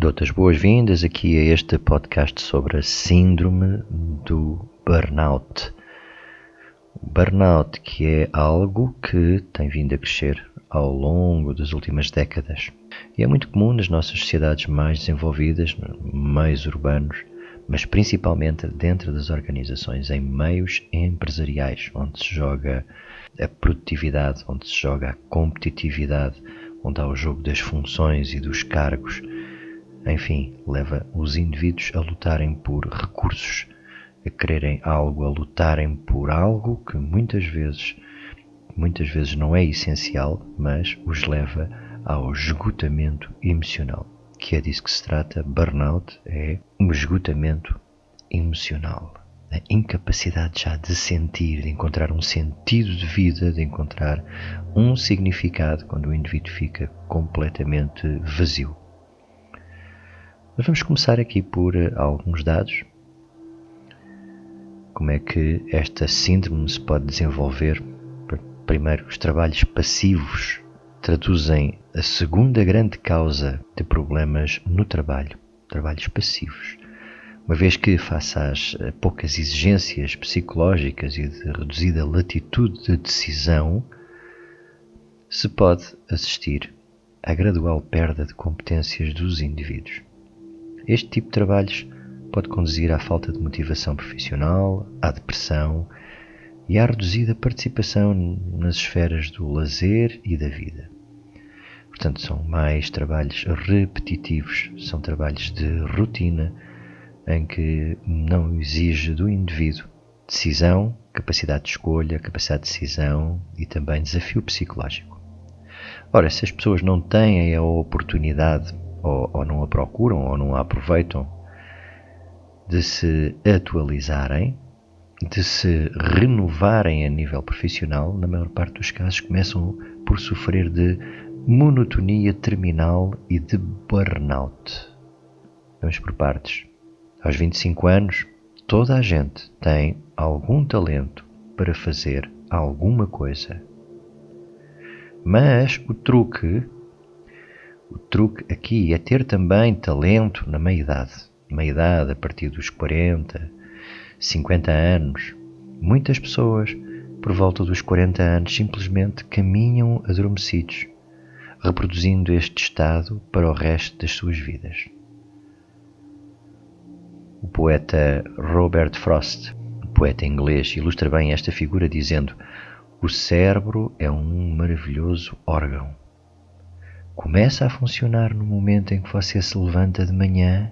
Dou-te as boas-vindas aqui a este podcast sobre a síndrome do burnout. O burnout, que é algo que tem vindo a crescer ao longo das últimas décadas. E é muito comum nas nossas sociedades mais desenvolvidas, meios urbanos, mas principalmente dentro das organizações, em meios empresariais, onde se joga a produtividade, onde se joga a competitividade, onde há o jogo das funções e dos cargos. Enfim, leva os indivíduos a lutarem por recursos, a quererem algo, a lutarem por algo que muitas vezes não é essencial, mas os leva ao esgotamento emocional. Que é disso que se trata. Burnout é um esgotamento emocional. A incapacidade já de sentir, de encontrar um sentido de vida, de encontrar um significado quando o indivíduo fica completamente vazio. Mas vamos começar aqui por alguns dados. Como é que esta síndrome se pode desenvolver? Primeiro, os trabalhos passivos traduzem a segunda grande causa de problemas no trabalho. Trabalhos passivos. Uma vez que, face às poucas exigências psicológicas e de reduzida latitude de decisão, se pode assistir à gradual perda de competências dos indivíduos. Este tipo de trabalhos pode conduzir à falta de motivação profissional, à depressão e à reduzida participação nas esferas do lazer e da vida. Portanto, são mais trabalhos repetitivos, são trabalhos de rotina em que não exige do indivíduo decisão, capacidade de escolha, capacidade de decisão e também desafio psicológico. Ora, se as pessoas não têm a oportunidade ou não a procuram ou não a aproveitam de se atualizarem, de se renovarem a nível profissional, na maior parte dos casos começam por sofrer de monotonia terminal e de burnout. Vamos por partes. Aos 25 anos, toda a gente tem algum talento para fazer alguma coisa. Mas o truque aqui é ter também talento na meia-idade, a partir dos 40, 50 anos. Muitas pessoas, por volta dos 40 anos, simplesmente caminham adormecidos, reproduzindo este estado para o resto das suas vidas. O poeta Robert Frost, poeta inglês, ilustra bem esta figura dizendo: o cérebro é um maravilhoso órgão. Começa a funcionar no momento em que você se levanta de manhã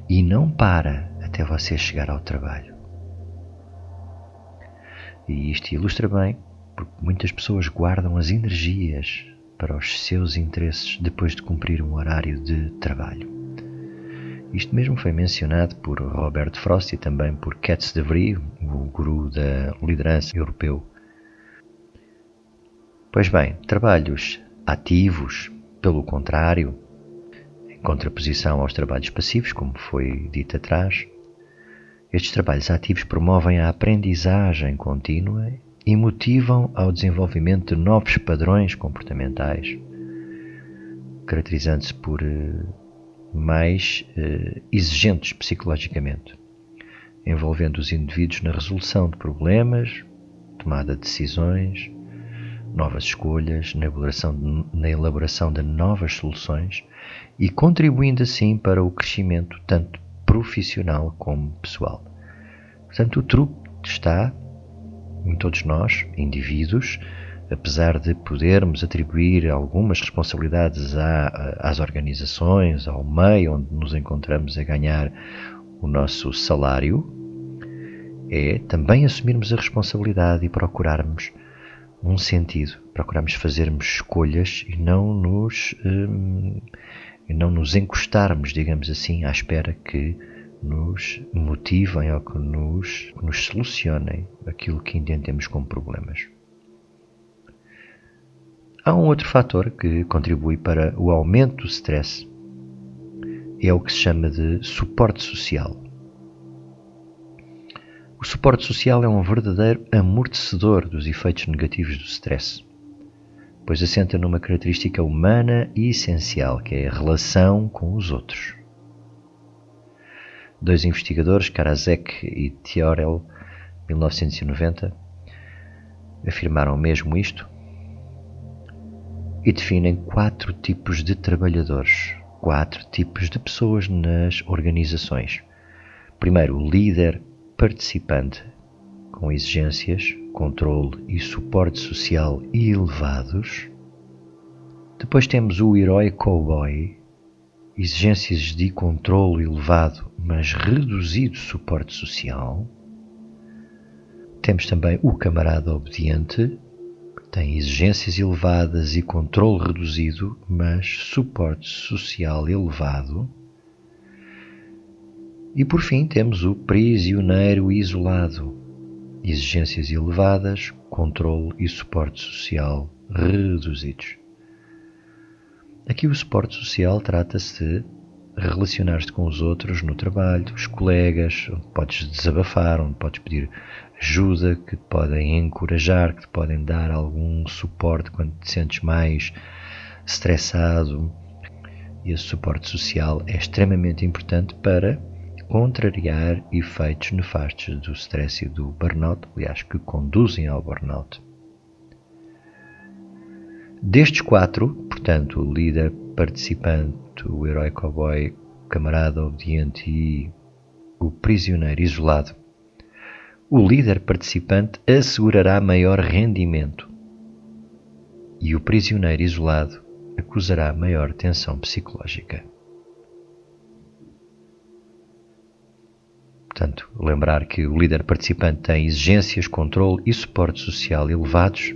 e não para até você chegar ao trabalho. E isto ilustra bem, porque muitas pessoas guardam as energias para os seus interesses depois de cumprir um horário de trabalho. Isto mesmo foi mencionado por Robert Frost e também por Katz de Vries, o guru da liderança europeu. Pois bem, trabalhos ativos, pelo contrário, em contraposição aos trabalhos passivos, como foi dito atrás, estes trabalhos ativos promovem a aprendizagem contínua e motivam ao desenvolvimento de novos padrões comportamentais, caracterizando-se por mais exigentes psicologicamente, envolvendo os indivíduos na resolução de problemas, tomada de decisões, novas escolhas, na elaboração de novas soluções e contribuindo assim para o crescimento tanto profissional como pessoal. Portanto, o truque está em todos nós, indivíduos, apesar de podermos atribuir algumas responsabilidades às organizações, ao meio onde nos encontramos a ganhar o nosso salário, é também assumirmos a responsabilidade e procurarmos um sentido, procurarmos fazermos escolhas e não nos encostarmos, digamos assim, à espera que nos motivem ou que nos solucionem aquilo que entendemos como problemas. Há um outro fator que contribui para o aumento do stress, é o que se chama de suporte social. O suporte social é um verdadeiro amortecedor dos efeitos negativos do stress, pois assenta numa característica humana e essencial, que é a relação com os outros. Dois investigadores, Karasek e Thiorel, 1990, afirmaram mesmo isto e definem 4 tipos de trabalhadores, 4 tipos de pessoas nas organizações. Primeiro, o líder participante, com exigências, controle e suporte social elevados. Depois temos o herói cowboy, exigências de controle elevado, mas reduzido suporte social. Temos também o camarada obediente, que tem exigências elevadas e controle reduzido, mas suporte social elevado. E por fim temos o prisioneiro isolado, exigências elevadas, controle e suporte social reduzidos. Aqui o suporte social trata-se de relacionar-te com os outros no trabalho, os colegas, onde podes desabafar, onde podes pedir ajuda, que te podem encorajar, que te podem dar algum suporte quando te sentes mais estressado. E esse suporte social é extremamente importante para contrariar efeitos nefastos do stress e do burnout, aliás, que conduzem ao burnout. Destes 4, portanto, o líder participante, o herói cowboy, o camarada obediente e o prisioneiro isolado, o líder participante assegurará maior rendimento e o prisioneiro isolado acusará maior tensão psicológica. Portanto, lembrar que o líder participante tem exigências, controle e suporte social elevados,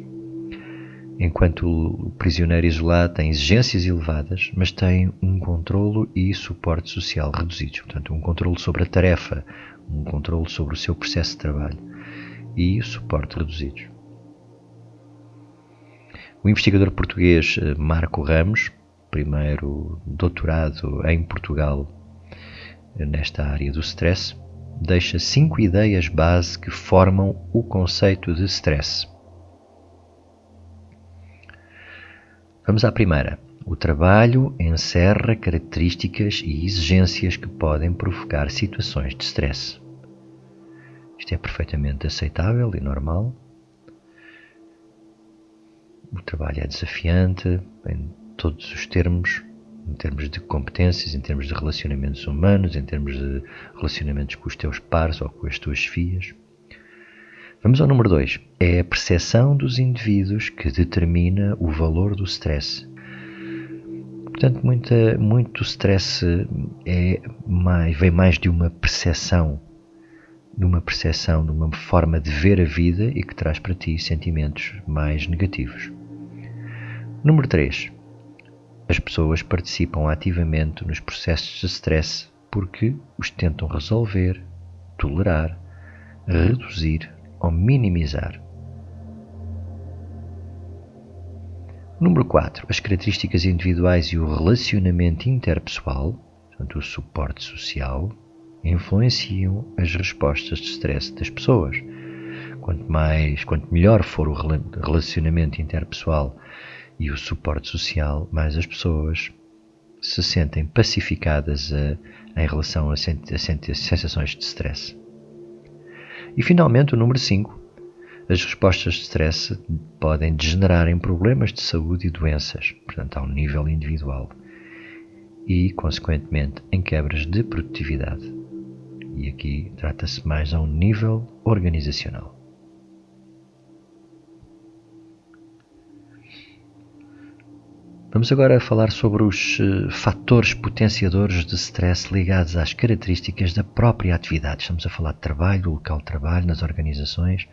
enquanto o prisioneiro isolado tem exigências elevadas, mas tem um controlo e suporte social reduzidos. Portanto, um controlo sobre a tarefa, um controlo sobre o seu processo de trabalho e suporte reduzidos. O investigador português Marco Ramos, primeiro doutorado em Portugal nesta área do stress, deixa 5 ideias base que formam o conceito de stress. Vamos à primeira. O trabalho encerra características e exigências que podem provocar situações de stress. Isto é perfeitamente aceitável e normal. O trabalho é desafiante em todos os termos, em termos de competências, em termos de relacionamentos humanos, em termos de relacionamentos com os teus pares ou com as tuas chefias. Vamos ao número 2. É a percepção dos indivíduos que determina o valor do stress. Portanto, muito stress vem mais de uma percepção, de uma forma de ver a vida e que traz para ti sentimentos mais negativos. Número 3. As pessoas participam ativamente nos processos de stress porque os tentam resolver, tolerar, reduzir ou minimizar. Número 4. As características individuais e o relacionamento interpessoal, portanto o suporte social, influenciam as respostas de stress das pessoas. Quanto melhor for o relacionamento interpessoal e o suporte social, mais as pessoas se sentem pacificadas em relação a sensações de stress. E finalmente o número 5. As respostas de stress podem degenerar em problemas de saúde e doenças, portanto ao nível individual, e consequentemente em quebras de produtividade. E aqui trata-se mais a um nível organizacional. Vamos agora falar sobre os fatores potenciadores de stress ligados às características da própria atividade. Estamos a falar de trabalho, do local de trabalho, nas organizações.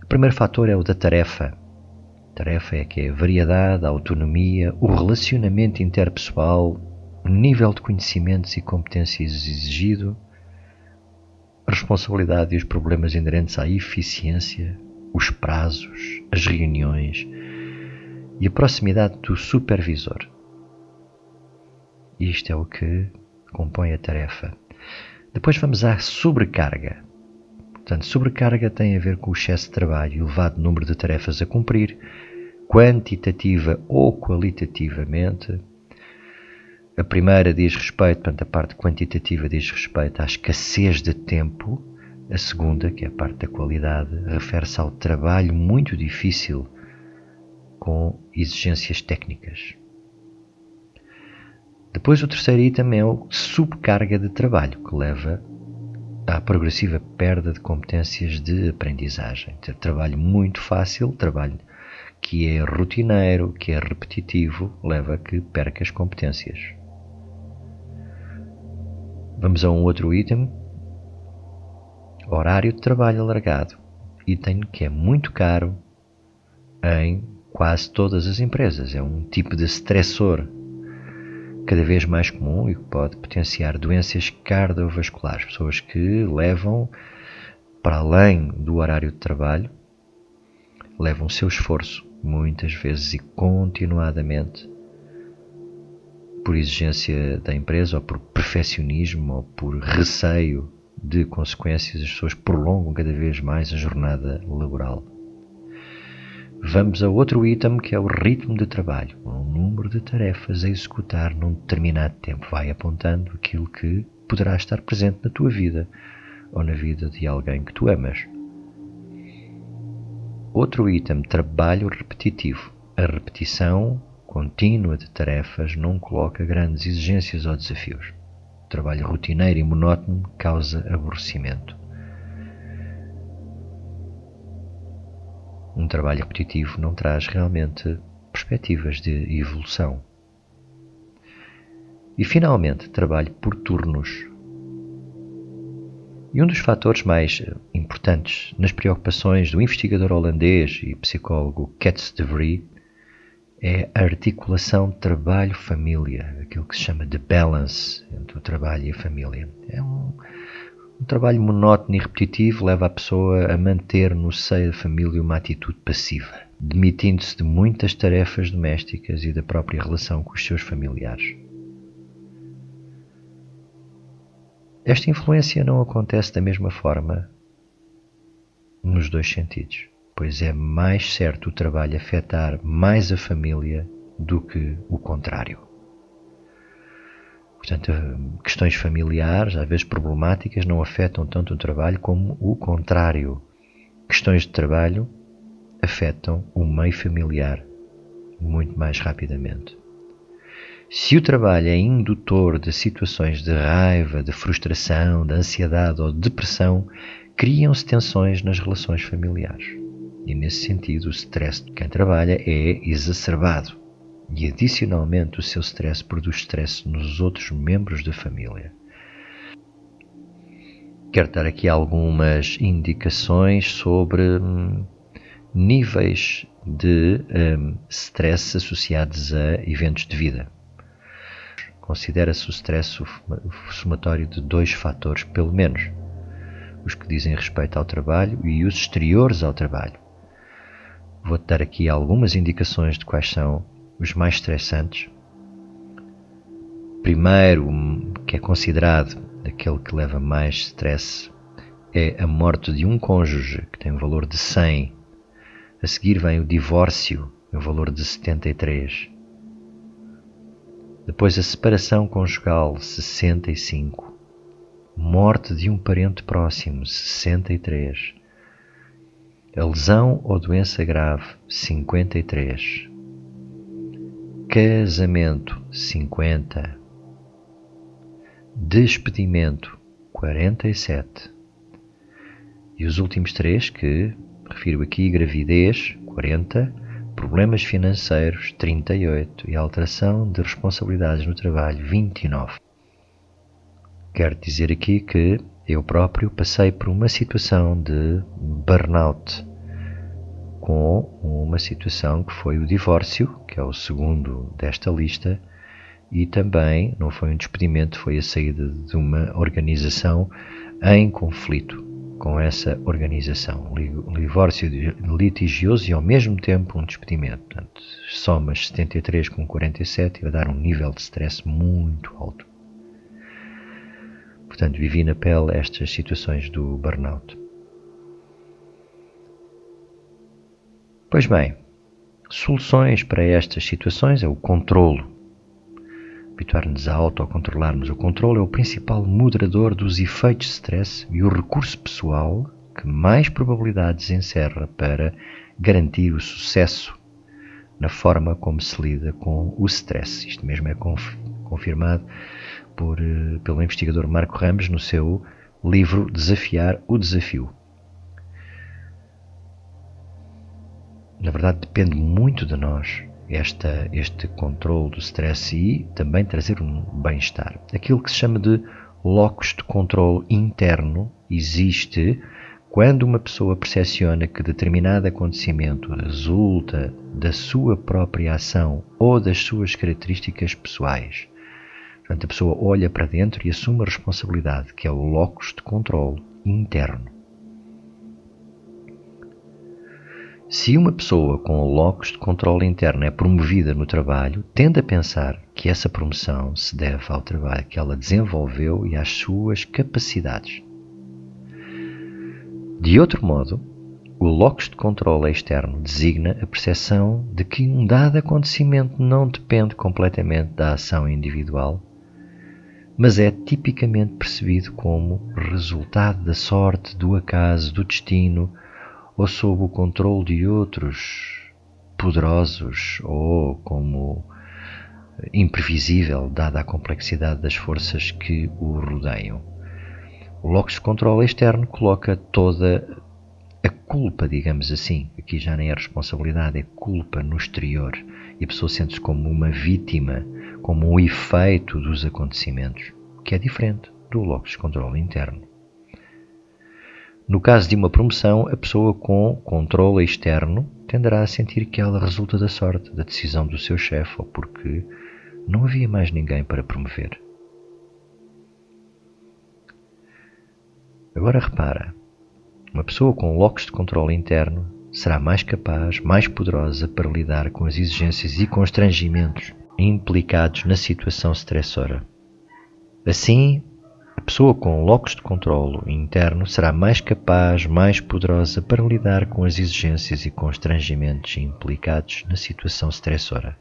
O primeiro fator é o da tarefa. A tarefa é que é a variedade, a autonomia, o relacionamento interpessoal, o nível de conhecimentos e competências exigido, a responsabilidade e os problemas inerentes à eficiência, os prazos, as reuniões e a proximidade do supervisor. Isto é o que compõe a tarefa. Depois vamos à sobrecarga. Portanto, sobrecarga tem a ver com o excesso de trabalho, elevado número de tarefas a cumprir, quantitativa ou qualitativamente, A primeira diz respeito, portanto, a parte quantitativa diz respeito à escassez de tempo. A segunda, que é a parte da qualidade, refere-se ao trabalho muito difícil com exigências técnicas. Depois o terceiro item é a subcarga de trabalho, que leva à progressiva perda de competências de aprendizagem. Trabalho muito fácil, trabalho que é rotineiro, que é repetitivo, leva a que perca as competências. Vamos a um outro item. Horário de trabalho alargado. Item que é muito caro em quase todas as empresas. É um tipo de stressor cada vez mais comum e que pode potenciar doenças cardiovasculares. Pessoas que levam, para além do horário de trabalho, levam o seu esforço, muitas vezes e continuadamente, por exigência da empresa ou por perfeccionismo ou por receio de consequências, as pessoas prolongam cada vez mais a jornada laboral. Vamos a outro item, que é o ritmo de trabalho. Um número de tarefas a executar num determinado tempo. Vai apontando aquilo que poderá estar presente na tua vida ou na vida de alguém que tu amas. Outro item, trabalho repetitivo. A repetição contínua de tarefas não coloca grandes exigências ou desafios. O trabalho rotineiro e monótono causa aborrecimento. Um trabalho repetitivo não traz realmente perspectivas de evolução. E finalmente, trabalho por turnos. E um dos fatores mais importantes nas preocupações do investigador holandês e psicólogo Katz de Vries é a articulação trabalho-família, aquilo que se chama de balance entre o trabalho e a família. É um trabalho monótono e repetitivo leva a pessoa a manter no seio da família uma atitude passiva, demitindo-se de muitas tarefas domésticas e da própria relação com os seus familiares. Esta influência não acontece da mesma forma nos dois sentidos, pois é mais certo o trabalho afetar mais a família do que o contrário. Portanto, questões familiares, às vezes problemáticas, não afetam tanto o trabalho como o contrário. Questões de trabalho afetam o meio familiar muito mais rapidamente. Se o trabalho é indutor de situações de raiva, de frustração, de ansiedade ou de depressão, criam-se tensões nas relações familiares. E, nesse sentido, o stress de quem trabalha é exacerbado. E, adicionalmente, o seu stress produz stress nos outros membros da família. Quero dar aqui algumas indicações sobre níveis de stress associados a eventos de vida. Considera-se o stress o somatório de 2 fatores, pelo menos, os que dizem respeito ao trabalho e os exteriores ao trabalho. Vou-te dar aqui algumas indicações de quais são os mais estressantes. Primeiro, que é considerado aquele que leva mais stress, é a morte de um cônjuge, que tem um valor de 100. A seguir vem o divórcio, um valor de 73. Depois a separação conjugal, 65. Morte de um parente próximo, 63. A lesão ou doença grave, 53. Casamento, 50. Despedimento, 47. E os últimos 3, que refiro aqui, gravidez, 40, problemas financeiros, 38 e alteração de responsabilidades no trabalho, 29. Quero dizer aqui que eu próprio passei por uma situação de burnout, com uma situação que foi o divórcio, que é o segundo desta lista, e também não foi um despedimento, foi a saída de uma organização em conflito com essa organização. Divórcio litigioso e ao mesmo tempo um despedimento. Portanto, somas 73 com 47 e vai dar um nível de stress muito alto. Portanto, vivi na pele estas situações do burnout. Pois bem, soluções para estas situações é o controlo. habituar-nos a autocontrolarmos. O controle é o principal moderador dos efeitos de stress e o recurso pessoal que mais probabilidades encerra para garantir o sucesso na forma como se lida com o stress. Isto mesmo é confirmado pelo investigador Marco Ramos no seu livro Desafiar o Desafio. Na verdade, depende muito de nós este controle do stress e também trazer um bem-estar. Aquilo que se chama de locus de controle interno existe quando uma pessoa percepciona que determinado acontecimento resulta da sua própria ação ou das suas características pessoais. Portanto, a pessoa olha para dentro e assume a responsabilidade, que é o locus de controle interno. Se uma pessoa com o locus de controle interno é promovida no trabalho, tende a pensar que essa promoção se deve ao trabalho que ela desenvolveu e às suas capacidades. De outro modo, o locus de controle externo designa a percepção de que um dado acontecimento não depende completamente da ação individual, mas é tipicamente percebido como resultado da sorte, do acaso, do destino, ou sob o controle de outros poderosos, ou como imprevisível, dada a complexidade das forças que o rodeiam. O locus de controle externo coloca toda a culpa, digamos assim, aqui já nem é responsabilidade, é culpa no exterior, e a pessoa sente-se como uma vítima, como um efeito dos acontecimentos, que é diferente do locus de controle interno. No caso de uma promoção, a pessoa com controle externo tenderá a sentir que ela resulta da sorte, da decisão do seu chefe, ou porque não havia mais ninguém para promover. Agora repara, uma pessoa com locus de controle interno será mais capaz, mais poderosa para lidar com as exigências e constrangimentos implicados na situação estressora. Assim, a pessoa com locus de controle interno será mais capaz, mais poderosa para lidar com as exigências e constrangimentos implicados na situação estressora.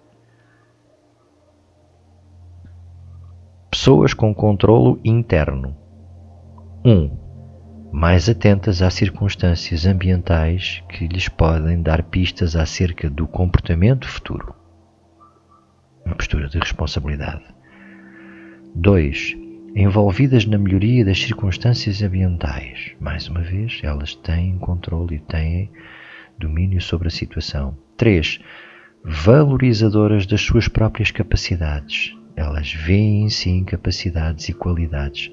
Pessoas com controle interno. 1. Mais atentas às circunstâncias ambientais que lhes podem dar pistas acerca do comportamento futuro. Uma postura de responsabilidade. 2. Envolvidas na melhoria das circunstâncias ambientais. Mais uma vez, elas têm controle e têm domínio sobre a situação. 3. Valorizadoras das suas próprias capacidades. Elas veem em si capacidades e qualidades.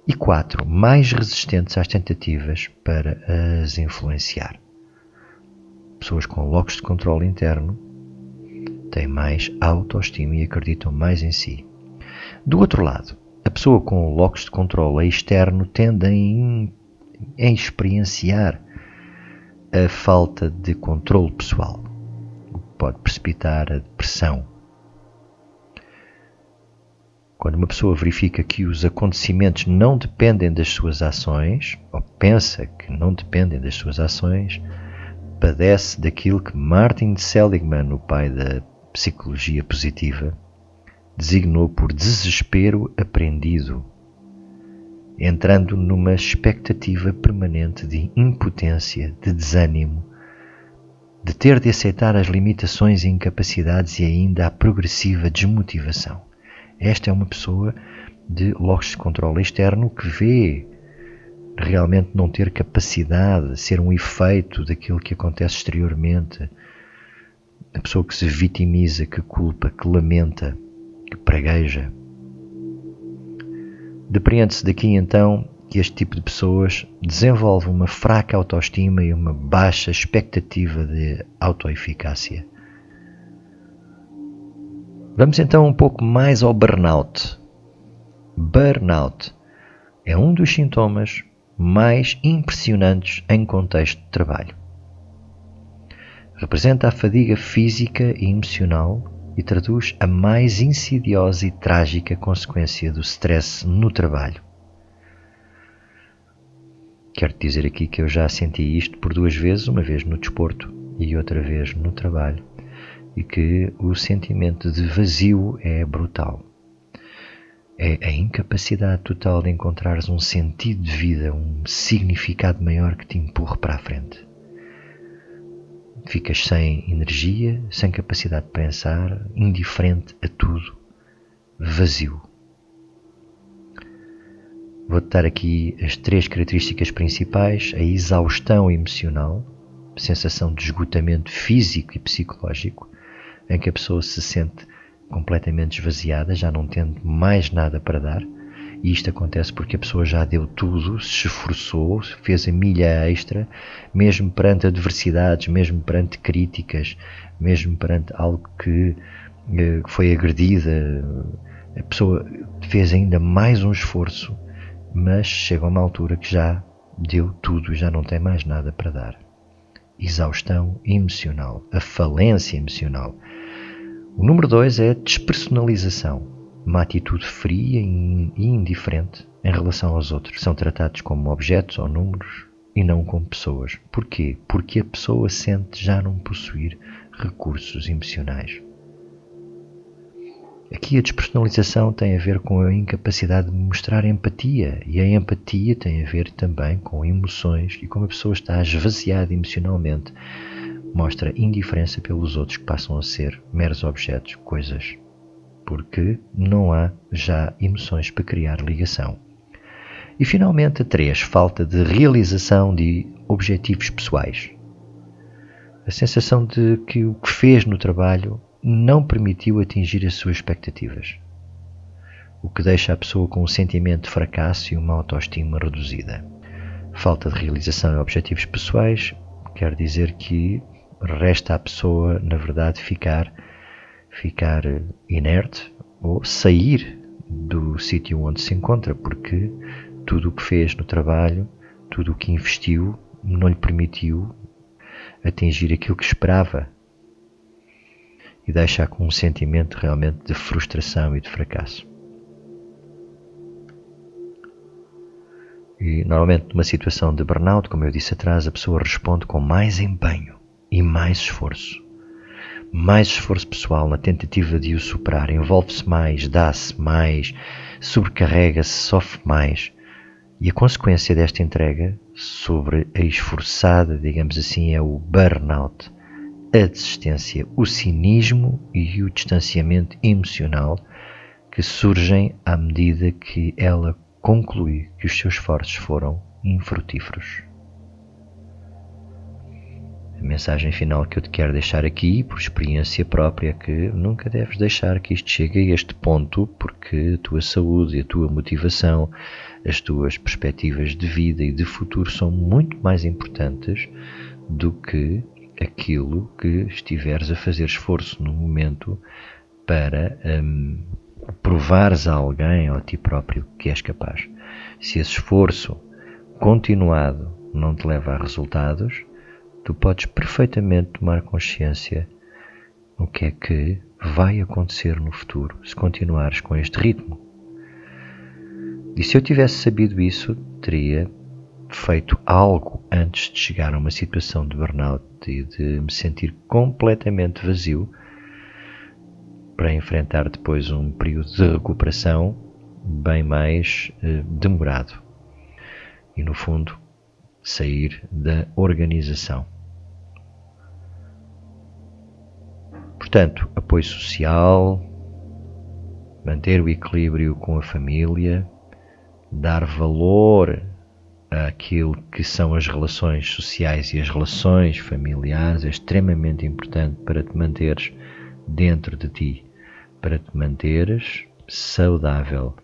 E 4. Mais resistentes às tentativas para as influenciar. Pessoas com locus de controle interno têm mais autoestima e acreditam mais em si. Do outro lado, a pessoa com locus de controle externo tende a experienciar a falta de controle pessoal, o que pode precipitar a depressão. Quando uma pessoa verifica que os acontecimentos não dependem das suas ações, ou pensa que não dependem das suas ações, padece daquilo que Martin Seligman, o pai da psicologia positiva, designou por desespero aprendido, entrando numa expectativa permanente de impotência, de desânimo, de ter de aceitar as limitações e incapacidades e ainda a progressiva desmotivação. Esta é uma pessoa de locus de controle externo que vê realmente não ter capacidade, ser um efeito daquilo que acontece exteriormente. A pessoa que se vitimiza, que culpa, que lamenta, que pragueja. Depreende-se daqui então que este tipo de pessoas desenvolve uma fraca autoestima e uma baixa expectativa de autoeficácia. Vamos então um pouco mais ao burnout. Burnout é um dos sintomas mais impressionantes em contexto de trabalho. Representa a fadiga física e emocional e traduz a mais insidiosa e trágica consequência do stress no trabalho. Quero dizer aqui que eu já senti isto por 2 vezes, uma vez no desporto e outra vez no trabalho. e que o sentimento de vazio é brutal. É a incapacidade total de encontrares um sentido de vida, um significado maior que te empurre para a frente. Ficas sem energia, sem capacidade de pensar, indiferente a tudo, vazio. Vou-te dar aqui as 3 características principais: a exaustão emocional, a sensação de esgotamento físico e psicológico, em que a pessoa se sente completamente esvaziada, já não tendo mais nada para dar, e isto acontece porque a pessoa já deu tudo, se esforçou, fez a milha extra, mesmo perante adversidades, mesmo perante críticas, mesmo perante algo que foi agredida, a pessoa fez ainda mais um esforço, mas chega a uma altura que já deu tudo e já não tem mais nada para dar. Exaustão emocional, a falência emocional. O número 2 é a despersonalização, uma atitude fria e indiferente em relação aos outros. São tratados como objetos ou números e não como pessoas. Porquê? Porque a pessoa sente já não possuir recursos emocionais. Aqui a despersonalização tem a ver com a incapacidade de mostrar empatia, e a empatia tem a ver também com emoções, e como a pessoa está esvaziada emocionalmente, mostra indiferença pelos outros que passam a ser meros objetos, coisas, porque não há já emoções para criar ligação. E finalmente a 3, falta de realização de objetivos pessoais. A sensação de que o que fez no trabalho não permitiu atingir as suas expectativas, o que deixa a pessoa com um sentimento de fracasso e uma autoestima reduzida. Falta de realização de objetivos pessoais quer dizer que resta à pessoa, na verdade, ficar inerte ou sair do sítio onde se encontra, porque tudo o que fez no trabalho, tudo o que investiu, não lhe permitiu atingir aquilo que esperava, e deixa com um sentimento realmente de frustração e de fracasso. E normalmente numa situação de burnout, como eu disse atrás, a pessoa responde com mais empenho e mais esforço pessoal na tentativa de o superar, envolve-se mais, dá-se mais, sobrecarrega-se, sofre mais. E a consequência desta entrega sobre a esforçada, digamos assim, é o burnout, a desistência, o cinismo e o distanciamento emocional que surgem à medida que ela conclui que os seus esforços foram infrutíferos. A mensagem final que eu te quero deixar aqui, por experiência própria, é que nunca deves deixar que isto chegue a este ponto, porque a tua saúde e a tua motivação, as tuas perspectivas de vida e de futuro são muito mais importantes do que aquilo que estiveres a fazer esforço no momento para provares a alguém ou a ti próprio que és capaz. Se esse esforço continuado não te leva a resultados, tu podes perfeitamente tomar consciência do que é que vai acontecer no futuro se continuares com este ritmo. E se eu tivesse sabido isso, teria feito algo antes de chegar a uma situação de burnout e de me sentir completamente vazio, para enfrentar depois um período de recuperação bem mais demorado e, no fundo, sair da organização. Portanto, apoio social, manter o equilíbrio com a família, dar valor àquilo que são as relações sociais e as relações familiares é extremamente importante para te manteres dentro de ti, para te manteres saudável.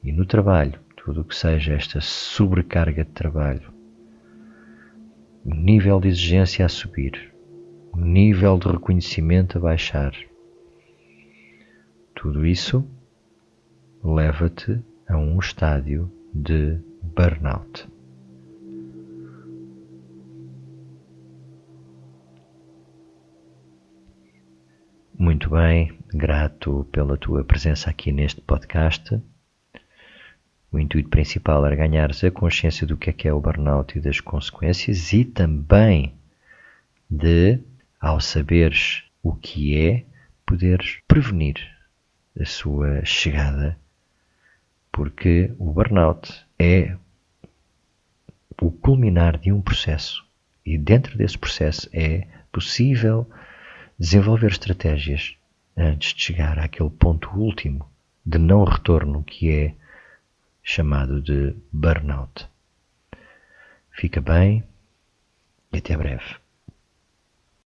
E no trabalho, tudo o que seja esta sobrecarga de trabalho, o nível de exigência a subir, o nível de reconhecimento a baixar, tudo isso leva-te a um estádio de burnout. Muito bem, grato pela tua presença aqui neste podcast. O intuito principal era ganhares a consciência do que é o burnout e das consequências, e também de, ao saberes o que é poderes prevenir a sua chegada, porque o burnout é o culminar de um processo e dentro desse processo é possível desenvolver estratégias antes de chegar àquele ponto último de não retorno que é chamado de burnout. Fica bem e até breve.